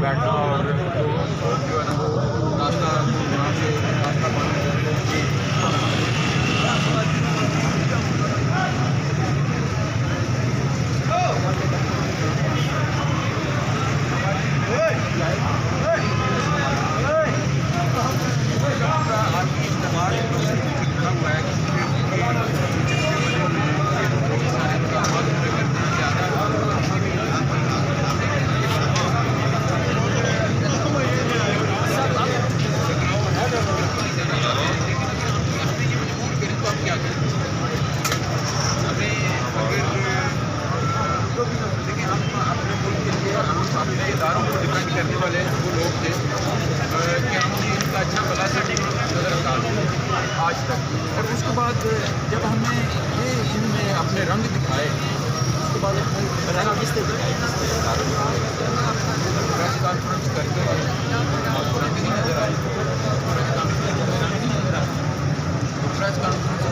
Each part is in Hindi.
बैठा और जो है ना वो रास्ता वहाँ से रास्ता बंद इदारों को डिपेंड करने वाले वो लोग थे कि हमने इनका अच्छा भला से नज़रअंदाज आज तक। और उसके बाद जब हमने ये इनमें अपने रंग दिखाए, उसके बाद अपने रंग किससे दिखाए, प्रेस कॉन्फ्रेंस करके आपको रंग नहीं नज़र आए, प्रेस कॉन्फ्रेंस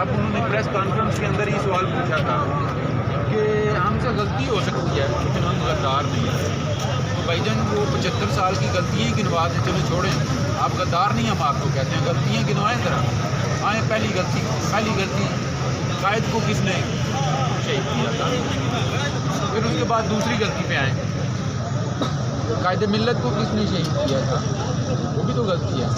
अब उन्होंने प्रेस कॉन्फ्रेंस के अंदर ही सवाल पूछा था कि हमसे गलती हो सकती है लेकिन हम गद्दार नहीं हैं। तो भाईजान वो 75 साल की गलतियाँ गिनवा दें, चलो छोड़ें, आप गद्दार नहीं, हम आपको कहते हैं गलतियाँ गिनवाएं ज़रा। आए पहली गलती कायद को किसने शहीद किया था, फिर उसके बाद दूसरी गलती पे आए, कायदे मिल्लत को किसने शहीद किया था, वो भी तो गलती है।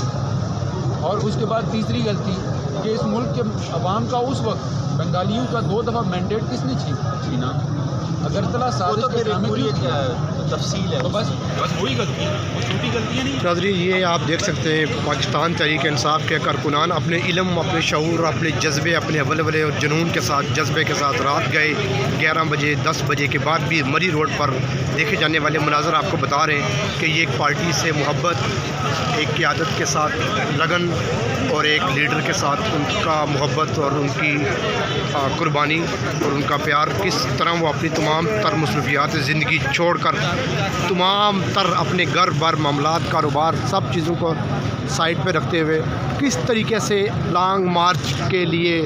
और उसके बाद तीसरी गलती कि इस मुल्क के अवाम का उस वक्त बंगालियों का 2 दफ़ा मैंडेट किसने छीना, अगरतला साजिश के पूरी तफसील है, तो बस वही गलती है, वो छोटी गलतियाँ नहीं। नाज़रीन ये आप देख सकते हैं पाकिस्तान तहरीक इंसाफ के कारकुनान अपने इल्म, अपने शऊर, अपने जज्बे, अपने वलवले और जुनून के साथ, जज्बे के साथ रात गए 11 बजे 10 बजे के बाद भी मरी रोड पर देखे जाने वाले मनाज़र आपको बता रहे हैं कि ये एक पार्टी से मोहब्बत, एक क़यादत के साथ लगन और एक लीडर के साथ उनका मोहब्बत और उनकी कुर्बानी और उनका प्यार, किस तरह वो अपनी तमाम तर मसरूफियात ज़िंदगी छोड़ कर तमाम तर अपने घर बार मामलात कारोबार सब चीज़ों को साइड पे रखते हुए किस तरीके से लॉन्ग मार्च के लिए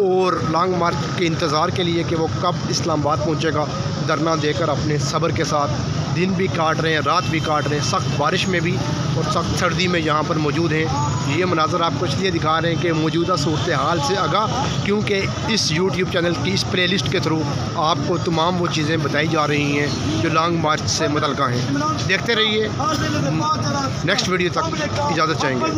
और लॉन्ग मार्च के इंतज़ार के लिए कि वो कब इस्लामाबाद पहुँचेगा धरना देकर अपने सब्र के साथ दिन भी काट रहे हैं, रात भी काट रहे हैं, सख्त बारिश में भी और सख्त सर्दी में यहाँ पर मौजूद हैं। ये मनाज़र आपको इसलिए दिखा रहे हैं कि मौजूदा सूरत हाल से आगाह, क्योंकि इस यूट्यूब चैनल की इस प्लेलिस्ट के थ्रू आपको तमाम वो चीज़ें बताई जा रही हैं जो लॉन्ग मार्च से मुतल्लिक़ हैं। देखते रहिए, नेक्स्ट वीडियो तक इजाज़त चाहेंगे।